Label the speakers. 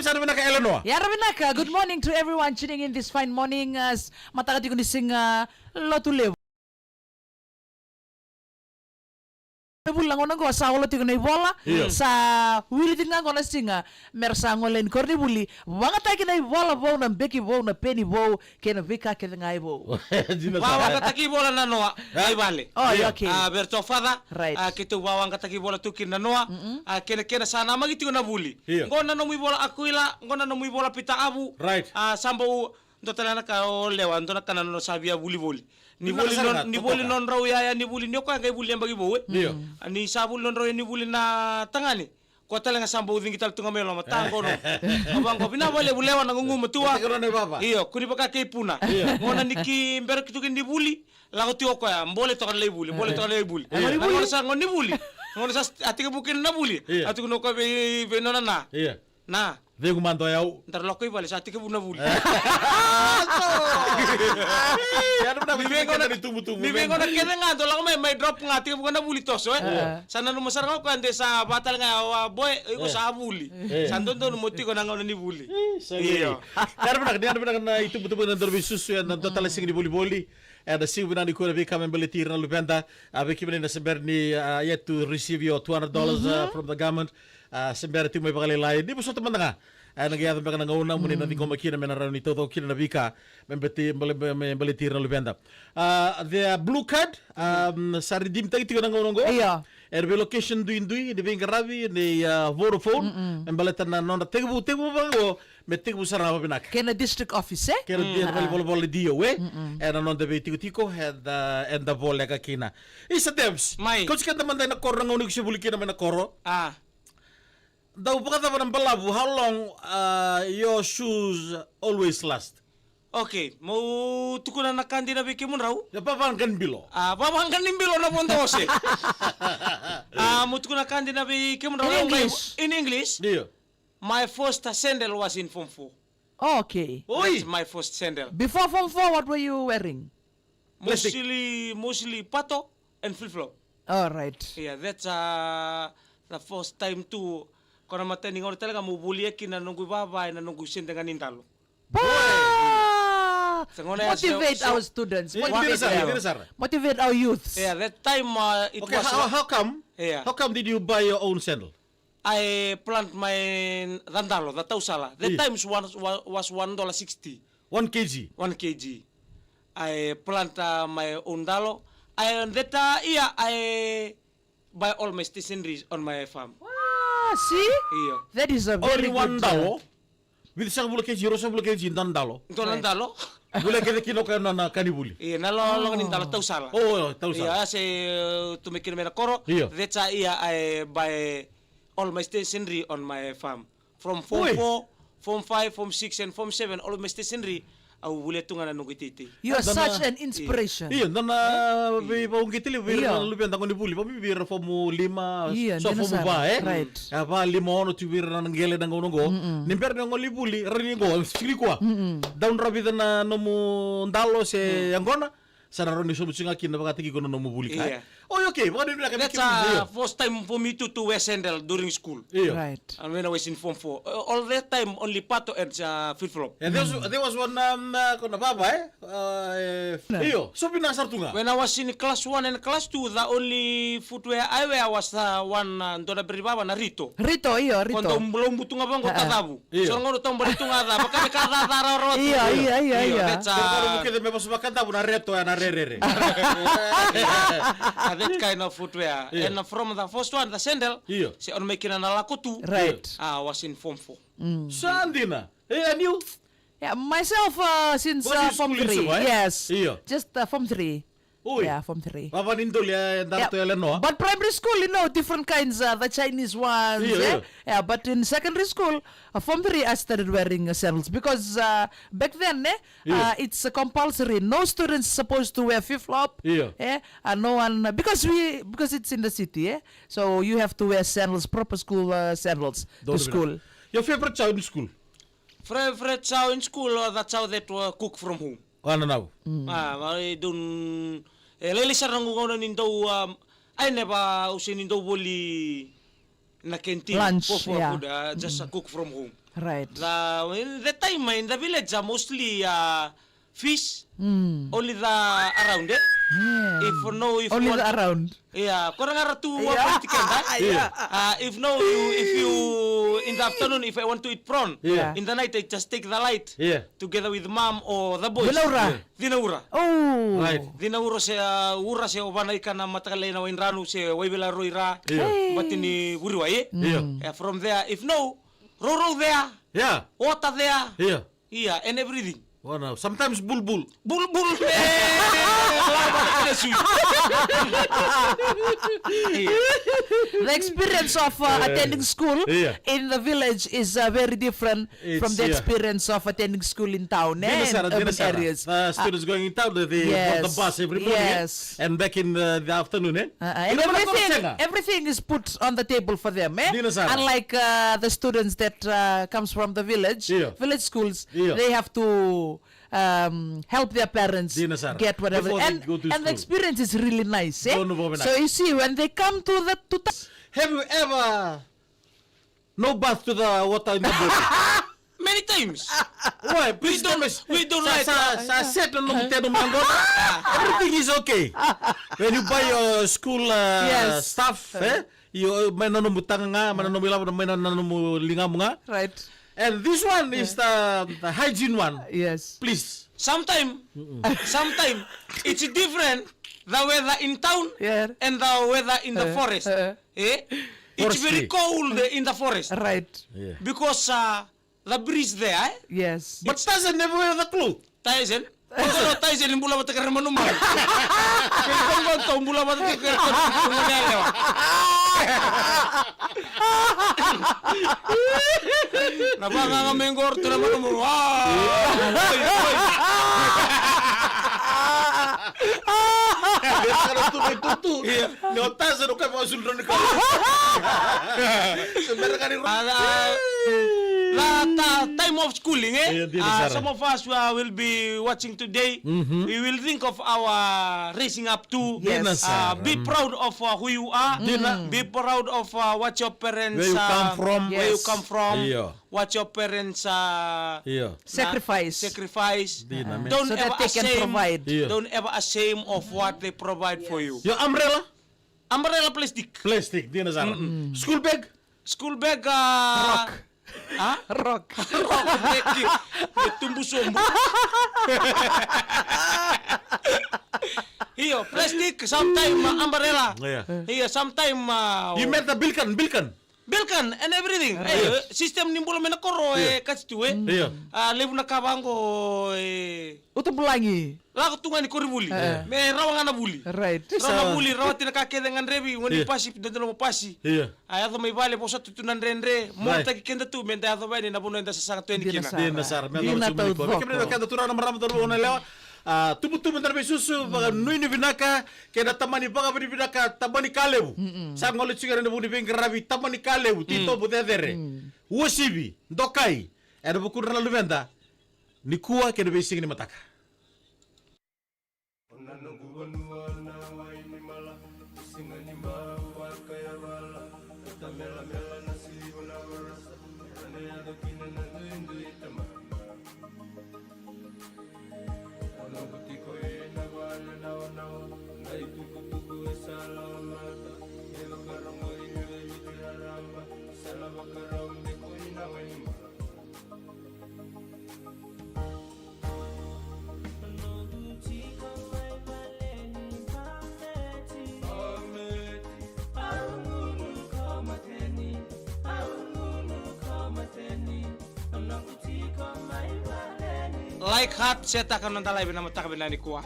Speaker 1: sa Rabinaka, Eleanor.
Speaker 2: Yeah, Rabinaka, good morning to everyone tuning in this fine morning. Matagati ko nising lotulew. Bulang ona go sa ulo tigo na ibola sa wili tinga ko na singa mersa ngolen korni buli wanga ta kina ibola bo na beki bo na penny bo kena vika kena ngai bo
Speaker 3: Wawa kataki bola na noa ai vale.
Speaker 2: Oh, okay.
Speaker 3: Berto fada
Speaker 2: Right.
Speaker 3: kitu wawa kataki bola tukin na noa kena sana magiti ko na buli.
Speaker 1: Iya.
Speaker 3: Ngona no muy bola akuila, ngona no muy bola pita abu.
Speaker 1: Right.
Speaker 3: Sambo ndo talana ka o lewa ndo na kana no sabia buli. Ni
Speaker 1: Ina
Speaker 3: buli
Speaker 1: kasarga,
Speaker 3: non ni
Speaker 1: totoka.
Speaker 3: buli non raw ya ni buli ni ko kay buli ambagi bo.
Speaker 1: Iya.
Speaker 3: Ni sabul non raw ni buli na tangani. Ko talaga sambo dingi tal tunga melo matango no. Abang ko bina bole bulewa na ngungu mutua.
Speaker 1: Tika ron baba.
Speaker 3: Iyo, kuni baka kay puna. Ngona niki mbero kitukin ni buli. Lago tiyo ko ya, mbole to kan lay buli, mbole to kan lay buli. Ngona sa ngoni buli. Ngona sa atika bukin na buli.
Speaker 1: Iya.
Speaker 3: Atu kuno ko be nona na.
Speaker 1: Iya.
Speaker 3: Na.
Speaker 1: Vego mando yau.
Speaker 3: Ntar loko ibali sa atika buna buli.
Speaker 1: Ano na bibengo na ditumbu-tumbu.
Speaker 3: Bibengo na kene nga do lang may drop nga atika bukan na buli toso Sana numasar ko ande sa batal nga boy ko sa buli. Sandon do muti ko na ngona ni buli.
Speaker 1: Iya. Karena na itumbu-tumbu na dorbi susu ya na total sing di boli-boli. Ada sing binani ko na vika membeli tir na lupenda. Abi kimene na sember ni yet to receive your $200 from the government. Sember ti may pakalilay. Di mo sa teman nga. Nagyayatan pa ka ng una, muna natin kumakina, may naroon ito, kina na vika, may tir na lupenda. The blue card, sa redeem tayo, ito ka ng unang go.
Speaker 2: Iya.
Speaker 1: Erbe location duin-duin, di bing karabi, ni Vodafone, may balitan na nona, tegbu ba go, may tegbu sa rama pinak.
Speaker 2: Kena district office
Speaker 1: Kaya di na bol dio, and anon da tiko-tiko, and the bol ka kina. Isa Debs,
Speaker 3: May.
Speaker 1: coach ka naman tayo na koro ng unig siya bulikin naman na koro. Daw pa ka ng balabu, how long your shoes always last?
Speaker 3: Okay, mau tukuna na kandi na biki mun raw.
Speaker 1: Napapanggan bilo.
Speaker 3: Babangkan nimbilo na ponto se. Mau tukuna kandi na biki mun raw.
Speaker 2: In English?
Speaker 3: In English?
Speaker 1: Dio.
Speaker 3: My first sandal was in Form 4.
Speaker 2: Okay.
Speaker 3: That's my first sandal.
Speaker 2: Before Form 4, what were you wearing?
Speaker 1: Plastic.
Speaker 3: Mostly pato and flip-flop.
Speaker 2: All right.
Speaker 3: Yeah, that's the first time to kona matani ngor talaga mo bulieki na nunggu babay na nunggu sindengan nindalo.
Speaker 2: Motivate our students. Motivate our youths.
Speaker 3: Yeah, that time it
Speaker 1: Okay,
Speaker 3: was
Speaker 1: how come?
Speaker 3: Yeah.
Speaker 1: How come did you buy your own sandal?
Speaker 3: I plant my randalo, the tausala. That
Speaker 1: Yeah.
Speaker 3: time was $1.60.
Speaker 1: 1 kg.
Speaker 3: 1 kg. I plant my own dalo. And that I buy all my stationery on my farm.
Speaker 2: See?
Speaker 3: Iyo.
Speaker 2: That is a very
Speaker 1: Only one
Speaker 2: good
Speaker 1: dalo. With sa bulu kg, rosa bulu kg, dan dalo.
Speaker 3: Ito lang dalo.
Speaker 1: Bulu kg kino ka na kanibuli.
Speaker 3: Iya, nalolong nin dalo tausala.
Speaker 1: Oh, tahu sa.
Speaker 3: Iya, to make it koro.
Speaker 1: Iyo.
Speaker 3: That's I buy all my stationery on my farm. From
Speaker 1: Uy.
Speaker 3: Form 4, Form 5, Form 6, and Form 7, all my stationery, wala tunga na nungititi.
Speaker 2: You are
Speaker 1: Dan
Speaker 2: such
Speaker 1: na-
Speaker 2: an inspiration.
Speaker 1: Iya, dan bi paung kitili wir
Speaker 2: Iya.
Speaker 1: lupian tangon dibuli, papi bir fomu 5,
Speaker 2: Iya,
Speaker 1: so
Speaker 2: ndena
Speaker 1: fomu
Speaker 2: sara.
Speaker 1: ba
Speaker 2: Right.
Speaker 1: Apa 5 ono tu wir nang gele nang ngono go. Nimper nang libuli, rani go, sikli kwa. Daun rabi na nomu ndalo se angona. Sana roni so mutsinga kinna bakati ko nomu buli ka.
Speaker 3: Iya.
Speaker 1: Oh, okay. What did you like?
Speaker 3: That's first time for me to wear sandal during school.
Speaker 1: Iya.
Speaker 2: Right.
Speaker 3: And when I was in Form 4. All that time, only pato and flip-flop.
Speaker 1: And there was one kona baba iyo. So pinasar tunga.
Speaker 3: When I was in class 1 and class 2, the only footwear I wear was one Dora Beribaba na Rito.
Speaker 2: Rito, iyo,
Speaker 3: Kondo
Speaker 2: Rito.
Speaker 3: belum butung abang ko tatabu.
Speaker 1: Iya.
Speaker 3: So ngono tong balitung ada, baka kada raro.
Speaker 2: Iya.
Speaker 3: That's
Speaker 1: Kalau mungkin me pas makanta na reto na rerere.
Speaker 3: that kind of footwear.
Speaker 1: Yeah.
Speaker 3: And from the first one, the sandal,
Speaker 1: Iya.
Speaker 3: si on making an alakutu.
Speaker 2: Right.
Speaker 3: I was in Form 4.
Speaker 1: Sandina. And you?
Speaker 2: Yeah, myself since
Speaker 1: Was you
Speaker 2: Form
Speaker 1: school in
Speaker 2: 3.
Speaker 1: Subai?
Speaker 2: Yes.
Speaker 1: Iyo.
Speaker 2: Just Form 3.
Speaker 1: Uy.
Speaker 2: Yeah, Form 3.
Speaker 1: Papa nindol ya dato
Speaker 2: Yeah.
Speaker 1: no.
Speaker 2: But primary school, different kinds, the Chinese ones.
Speaker 1: Yeah,
Speaker 2: Yeah, but in secondary school, Form 3, I started wearing sandals because back then,
Speaker 1: Yeah.
Speaker 2: it's compulsory. No students supposed to wear flip-flop.
Speaker 1: Yeah.
Speaker 2: No one, because it's in the city, so you have to wear sandals, proper school sandals to school.
Speaker 1: Your favorite child in school?
Speaker 3: Favorite chow in school, that's how that cook from home.
Speaker 1: Ano now?
Speaker 3: I don't. Lili sarang ngono nindo. I never usin nindo boli na canteen.
Speaker 2: Lunch,
Speaker 3: for
Speaker 2: yeah.
Speaker 3: food, just cook from home.
Speaker 2: Right.
Speaker 3: In the time in the village are mostly fish.
Speaker 2: Mm.
Speaker 3: Only the around it.
Speaker 2: Yeah.
Speaker 3: If
Speaker 2: Only
Speaker 3: want,
Speaker 2: the around.
Speaker 3: yeah, kurang ara tu
Speaker 2: Yeah.
Speaker 3: apa chicken kan?
Speaker 2: Yeah.
Speaker 3: If you in the afternoon if I want to eat prawn,
Speaker 2: Yeah.
Speaker 3: in the night I just take the light
Speaker 1: Yeah.
Speaker 3: together with mom or the boys.
Speaker 2: Dinaura.
Speaker 3: Dinaura.
Speaker 2: Oh.
Speaker 1: Right.
Speaker 3: Dinaura se ura se obana ikana matakale na wainranu se waibela roira.
Speaker 1: Yeah.
Speaker 3: Batini wuriwa eh.
Speaker 1: Yeah.
Speaker 3: From there, if no, row there,
Speaker 1: Yeah.
Speaker 3: water there,
Speaker 1: Yeah.
Speaker 3: yeah, and everything.
Speaker 1: Oh, no. Sometimes bulbul.
Speaker 3: Bulbul.
Speaker 2: The experience of attending school
Speaker 1: Yeah.
Speaker 2: in the village is very different from
Speaker 1: It's,
Speaker 2: the
Speaker 1: yeah.
Speaker 2: experience of attending school in town and
Speaker 1: Dinasara,
Speaker 2: urban
Speaker 1: Dinasara.
Speaker 2: areas.
Speaker 1: Students going in town, they
Speaker 2: yes.
Speaker 1: board the bus every morning.
Speaker 2: Yes.
Speaker 1: And back in the afternoon, eh?
Speaker 2: And everything is put on the table for them, eh?
Speaker 1: Dinasara.
Speaker 2: Unlike the students that comes from the village,
Speaker 1: Yeah.
Speaker 2: village schools,
Speaker 1: Yeah.
Speaker 2: they have to help their parents
Speaker 1: Dinasara.
Speaker 2: get whatever.
Speaker 1: Before they
Speaker 2: And,
Speaker 1: go to
Speaker 2: and the
Speaker 1: school.
Speaker 2: experience is really nice, eh?
Speaker 1: Don't know what
Speaker 2: So you see, when they come to the
Speaker 1: Have you ever no bath to the water in the boat?
Speaker 3: Many times.
Speaker 1: Why? Please
Speaker 3: we don't like
Speaker 1: sa set na nung tenong mango. Everything is okay. When you buy your school
Speaker 2: Yes.
Speaker 1: stuff, you may nanumutang nga, mananumila, may nanumulinga mo nga.
Speaker 2: right.
Speaker 1: And this one is the hygiene one.
Speaker 2: Yes.
Speaker 1: Please.
Speaker 3: Sometime it's different the weather in town
Speaker 2: Yeah.
Speaker 3: and the weather in the forest. It's very
Speaker 1: Forestry.
Speaker 3: cold in the forest
Speaker 2: Right.
Speaker 1: Yeah.
Speaker 3: because the breeze there.
Speaker 2: Yes.
Speaker 1: But doesn't never wear the clothes.
Speaker 3: Tyson. Kalau Tyson yang bula batak kerana manumang. Kalau kau bula batak kerana Napa nga menggor tu na manumang.
Speaker 1: Biar kalau tutu, nyotas ano kayo mga sultan ko. Sebenarnya kan
Speaker 3: The time of schooling,
Speaker 1: Sarah.
Speaker 3: some of us will be watching today. We will think of our raising up to.
Speaker 2: Yes.
Speaker 3: Be proud of who you are. Be proud of what your parents.
Speaker 1: Where you come from.
Speaker 3: Where you
Speaker 2: Yes.
Speaker 3: come from.
Speaker 1: Yeah.
Speaker 3: What your parents.
Speaker 1: Iya.
Speaker 2: Sacrifice.
Speaker 3: Sacrifice.
Speaker 1: Di namin.
Speaker 3: Don't
Speaker 2: So
Speaker 3: ever
Speaker 2: that they can
Speaker 3: ashamed.
Speaker 2: provide.
Speaker 1: Yeah.
Speaker 3: Don't ever ashamed of what they provide for you.
Speaker 1: Yung umbrella,
Speaker 3: Umbrella plastic.
Speaker 1: plastic, di na Sarah. School bag,
Speaker 3: School bag.
Speaker 2: Rock.
Speaker 3: Ha?
Speaker 2: Rock.
Speaker 3: Tumbuh sombo. Iyo, plastic, sometime umbrella.
Speaker 1: Yeah.
Speaker 3: Iyo, sometime
Speaker 1: You met the Bilkan.
Speaker 3: Bilkan and everything. System nimbul menakoro kasi tu
Speaker 1: Iya.
Speaker 3: levu na kabango
Speaker 2: Untuk pelangi.
Speaker 3: lago tunga ni kori buli. Me rawang ana buli.
Speaker 2: Right.
Speaker 3: Rawa buli, rawa tina kake dengan rebi, wani
Speaker 1: Iya.
Speaker 3: pasi dentro mo pasi.
Speaker 1: Iya.
Speaker 3: Ayato may vale po sa tutunan rendre. Mo
Speaker 1: Right.
Speaker 3: ta kikenda tu menta ayato ba ni nabuno inda sa sanga 20
Speaker 2: Di
Speaker 3: kina.
Speaker 2: na
Speaker 1: Di na Sarah.
Speaker 2: Di na tahu doko.
Speaker 1: Kaya kada turana marami taro na lewa. Tubu-tubu ntar susu baga nui ni vinaka kaya tamani baga bini vinaka tamani kalebu. Sa ngolit sigara na buni rabi tamani kalebu tito butedere. Wosibi, dokai. Ada buku na luvenda. Ni kuwa kaya besing ni mataka.
Speaker 3: Like hat saya takkan nonton live nama tak benani kuah.